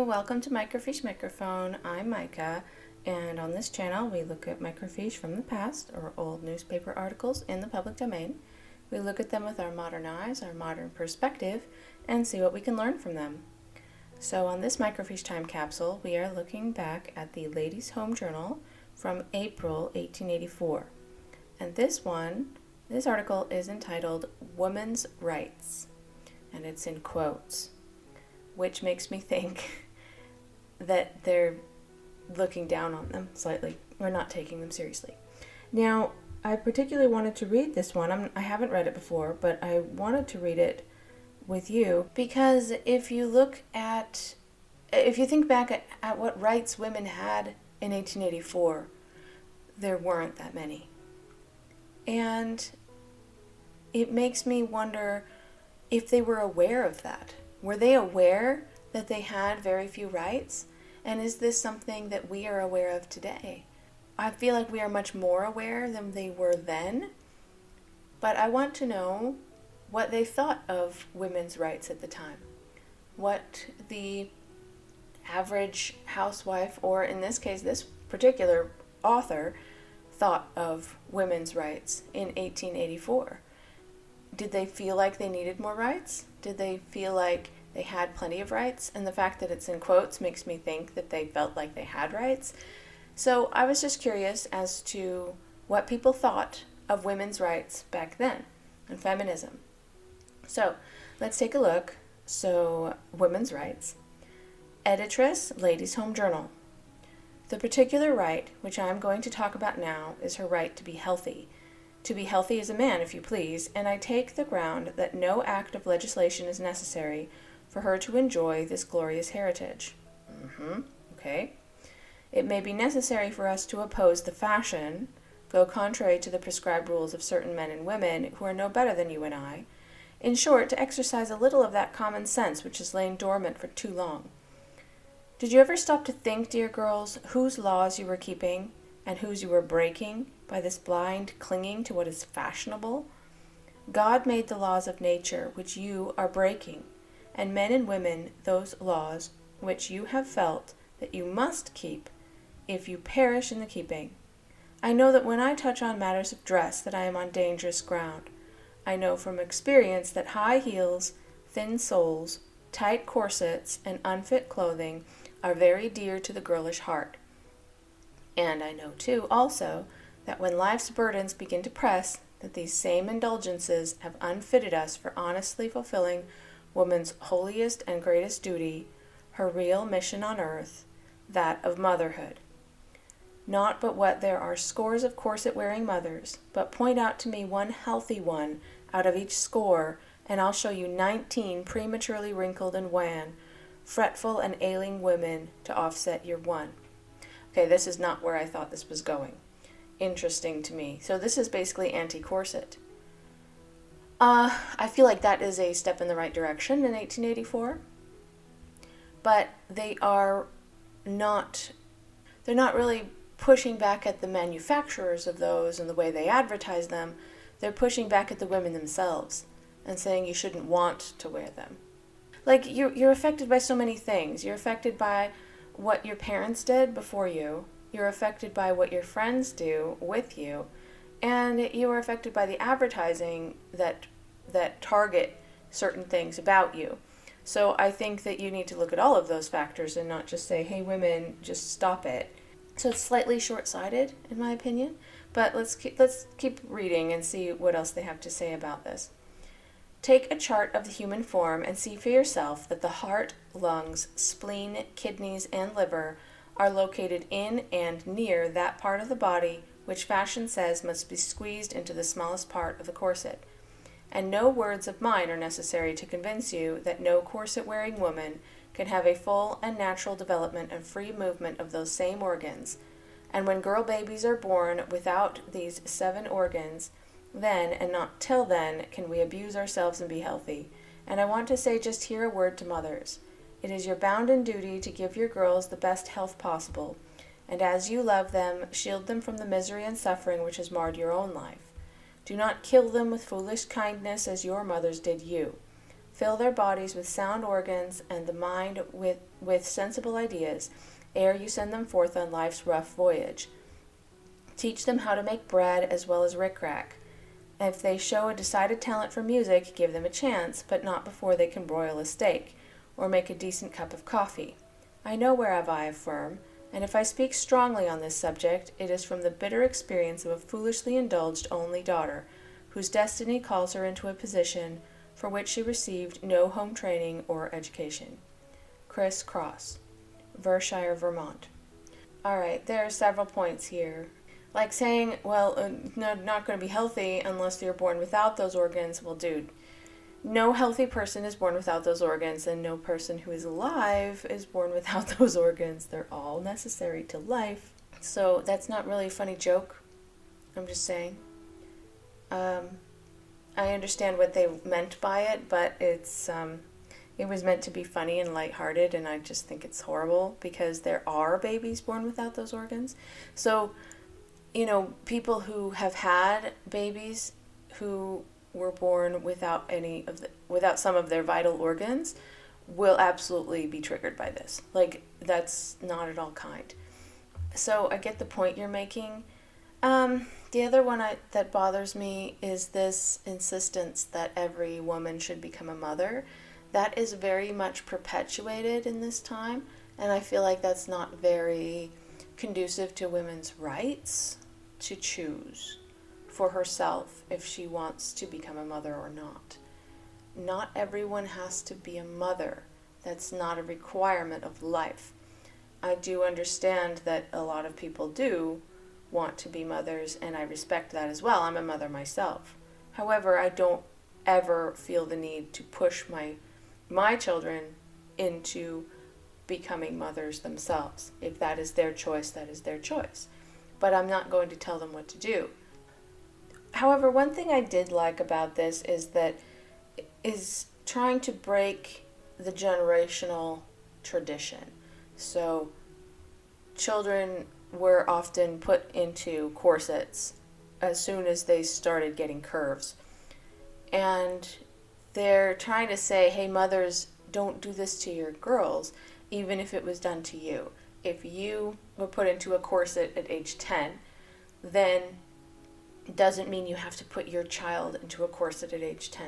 welcome to Microfiche Microphone. I'm Micah, and on this channel we look at microfiche from the past, or old newspaper articles in the public domain. We look at them with our modern eyes, our modern perspective, and see what we can learn from them. So on this microfiche time capsule, we are looking back at the Ladies' Home Journal from April 1884. And this article is entitled Women's Rights, and it's in quotes, which makes me think that they're looking down on them slightly, or not taking them seriously. Now, I particularly wanted to read this one. I haven't read it before, but I wanted to read it with you because if you think back at what rights women had in 1884, there weren't that many. And it makes me wonder if they were aware of that. Were they aware that they had very few rights? And is this something that we are aware of today? I feel like we are much more aware than they were then, but I want to know what they thought of women's rights at the time. What the average housewife, or in this case, this particular author, thought of women's rights in 1884. Did they feel like they needed more rights? Did they feel like they had plenty of rights? And the fact that it's in quotes makes me think that they felt like they had rights. So I was just curious as to what people thought of women's rights back then and feminism. So let's take a look. So, women's rights. Editress, Ladies' Home Journal. The particular right, which I am going to talk about now, is her right to be healthy. To be healthy as a man, if you please, and I take the ground that no act of legislation is necessary for her to enjoy this glorious heritage. Okay. It may be necessary for us to oppose the fashion, go contrary to the prescribed rules of certain men and women who are no better than you and I, in short, to exercise a little of that common sense which has lain dormant for too long. Did you ever stop to think, dear girls, whose laws you were keeping and whose you were breaking by this blind clinging to what is fashionable? God made the laws of nature which you are breaking, and men and women those laws which you have felt that you must keep if you perish in the keeping. I know that when I touch on matters of dress that I am on dangerous ground. I know from experience that high heels, thin soles, tight corsets, and unfit clothing are very dear to the girlish heart. And I know, too, also, that when life's burdens begin to press, that these same indulgences have unfitted us for honestly fulfilling woman's holiest and greatest duty, her real mission on earth, that of motherhood. Not but what there are scores of corset-wearing mothers, but point out to me one healthy one out of each score, and I'll show you 19 prematurely wrinkled and wan, fretful and ailing women to offset your one. Okay, this is not where I thought this was going. Interesting to me. So this is basically anti-corset. I feel like that is a step in the right direction in 1884, but they're not really pushing back at the manufacturers of those and the way they advertise them. They're pushing back at the women themselves and saying you shouldn't want to wear them. Like, you're affected by so many things. You're affected by what your parents did before you. You're affected by what your friends do with you. And you are affected by the advertising that target certain things about you. So I think that you need to look at all of those factors and not just say, hey, women, just stop it. So it's slightly short-sighted, in my opinion. But let's keep reading and see what else they have to say about this. Take a chart of the human form and see for yourself that the heart, lungs, spleen, kidneys, and liver are located in and near that part of the body which fashion says must be squeezed into the smallest part of the corset. And no words of mine are necessary to convince you that no corset-wearing woman can have a full and natural development and free movement of those same organs. And when girl babies are born without these 7 organs, then, and not till then, can we abuse ourselves and be healthy. And I want to say just here a word to mothers. It is your bounden duty to give your girls the best health possible, and as you love them, shield them from the misery and suffering which has marred your own life. Do not kill them with foolish kindness as your mothers did you. Fill their bodies with sound organs and the mind with sensible ideas, ere you send them forth on life's rough voyage. Teach them how to make bread as well as rick-rack. If they show a decided talent for music, give them a chance, but not before they can broil a steak, or make a decent cup of coffee. I know whereof I affirm, and if I speak strongly on this subject, it is from the bitter experience of a foolishly indulged only daughter, whose destiny calls her into a position for which she received no home training or education. Chris Cross, Vershire, Vermont. Alright, there are several points here. Like saying, well, not going to be healthy unless you're born without those organs. Well, dude, no healthy person is born without those organs, and no person who is alive is born without those organs. They're all necessary to life. So that's not really a funny joke. I'm just saying. I understand what they meant by it, but it was meant to be funny and lighthearted, and I just think it's horrible because there are babies born without those organs. So, people who have had babies who were born without without some of their vital organs will absolutely be triggered by this. That's not at all kind. So I get the point you're making. The other one that bothers me is this insistence that every woman should become a mother. That is very much perpetuated in this time, and I feel like that's not very conducive to women's rights to choose for herself if she wants to become a mother or not. Not everyone has to be a mother. That's not a requirement of life. I do understand that a lot of people do want to be mothers, and I respect that as well. I'm a mother myself. However, I don't ever feel the need to push my children into becoming mothers themselves. If that is their choice, that is their choice. But I'm not going to tell them what to do. However, one thing I did like about this is trying to break the generational tradition. So children were often put into corsets as soon as they started getting curves. And they're trying to say, hey, mothers, don't do this to your girls, even if it was done to you. If you were put into a corset at age 10, then it doesn't mean you have to put your child into a corset at age 10,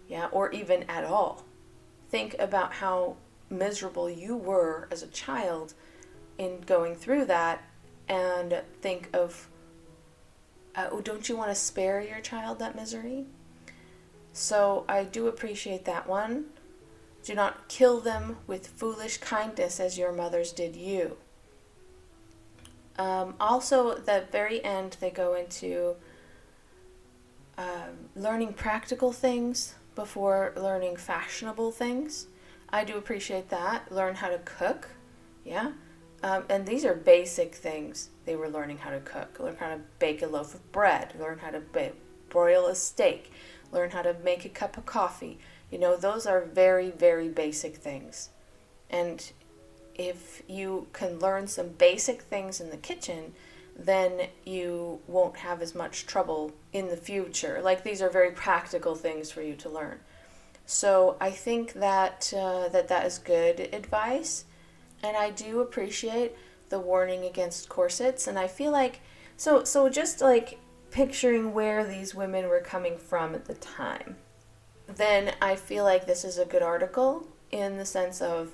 yeah, or even at all. Think about how miserable you were as a child in going through that, and think of, don't you want to spare your child that misery? So I do appreciate that one. Do not kill them with foolish kindness as your mothers did you. Also, at the very end, they go into learning practical things before learning fashionable things. I do appreciate that. Learn how to cook, yeah. And these are basic things they were learning how to cook. Learn how to bake a loaf of bread. Learn how to broil a steak. Learn how to make a cup of coffee. Those are very, very basic things. And if you can learn some basic things in the kitchen, then you won't have as much trouble in the future. These are very practical things for you to learn. So I think that that is good advice. And I do appreciate the warning against corsets. And I feel like, so just picturing where these women were coming from at the time, then I feel like this is a good article in the sense of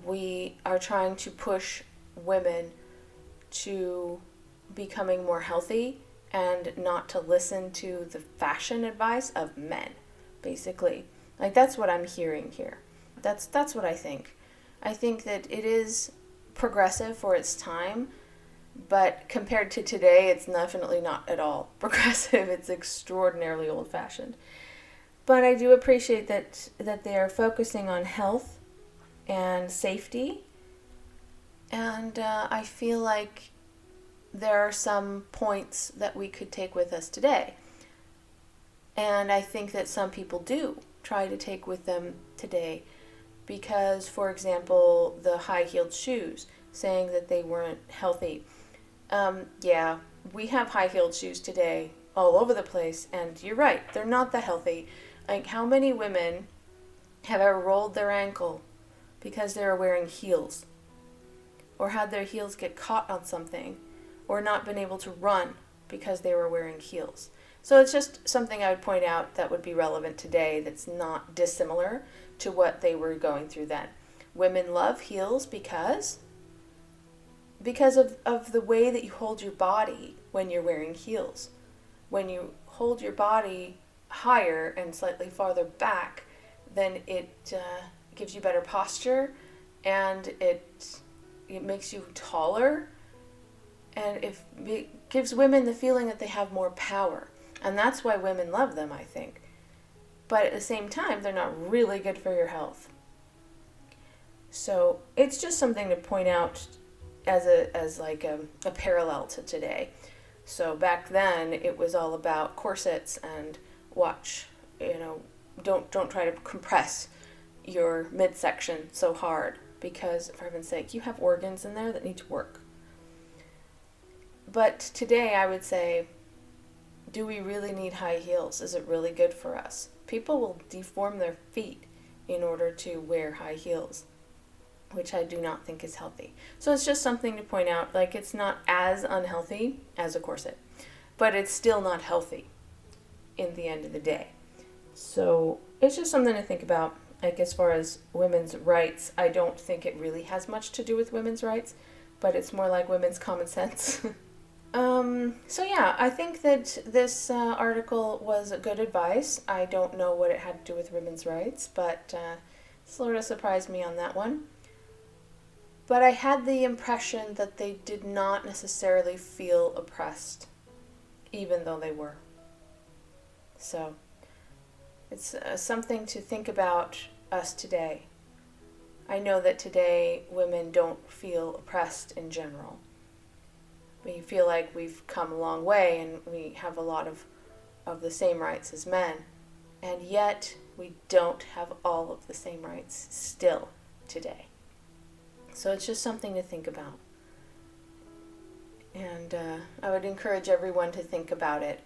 we are trying to push women to becoming more healthy and not to listen to the fashion advice of men, basically. That's what I'm hearing here. That's what I think. I think that it is progressive for its time, but compared to today, it's definitely not at all progressive. It's extraordinarily old-fashioned. But I do appreciate that they are focusing on health and safety. And I feel like there are some points that we could take with us today. And I think that some people do try to take with them today. Because, for example, the high-heeled shoes, saying that they weren't healthy. Yeah, we have high-heeled shoes today all over the place. And you're right, they're not that healthy. How many women have ever rolled their ankle because they were wearing heels, or had their heels get caught on something, or not been able to run because they were wearing heels. So it's just something I would point out that would be relevant today that's not dissimilar to what they were going through then. Women love heels because of the way that you hold your body when you're wearing heels. When you hold your body higher and slightly farther back, then it gives you better posture, and it makes you taller, and it gives women the feeling that they have more power. And that's why women love them, I think. But at the same time, they're not really good for your health. So it's just something to point out as a parallel to today. So back then, it was all about corsets and watch, don't try to compress your midsection so hard, because for heaven's sake, you have organs in there that need to work. But today, I would say, do we really need high heels? Is it really good for us? People will deform their feet in order to wear high heels, which I do not think is healthy. So it's just something to point out, like it's not as unhealthy as a corset, but it's still not healthy in the end of the day. So it's just something to think about. Like as far as women's rights, I don't think it really has much to do with women's rights, but it's more like women's common sense. So yeah, I think that this article was good advice. I don't know what it had to do with women's rights, but sort of surprised me on that one. But I had the impression that they did not necessarily feel oppressed, even though they were. So it's something to think about us today. I know that today women don't feel oppressed in general. We feel like we've come a long way and we have a lot of the same rights as men. And yet we don't have all of the same rights still today. So it's just something to think about. And I would encourage everyone to think about it.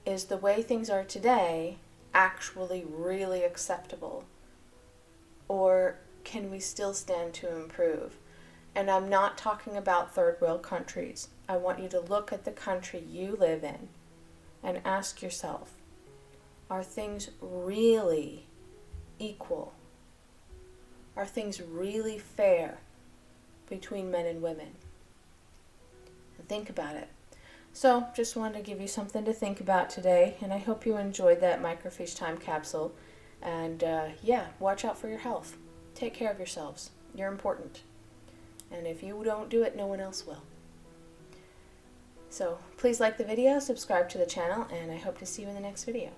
Is the way things are today actually really acceptable? Or can we still stand to improve? And I'm not talking about third world countries. I want you to look at the country you live in and ask yourself, are things really equal? Are things really fair between men and women? Think about it. So, just wanted to give you something to think about today, and I hope you enjoyed that Microfiche time capsule. And watch out for your health. Take care of yourselves. You're important. And if you don't do it, no one else will. So, please like the video, subscribe to the channel, and I hope to see you in the next video.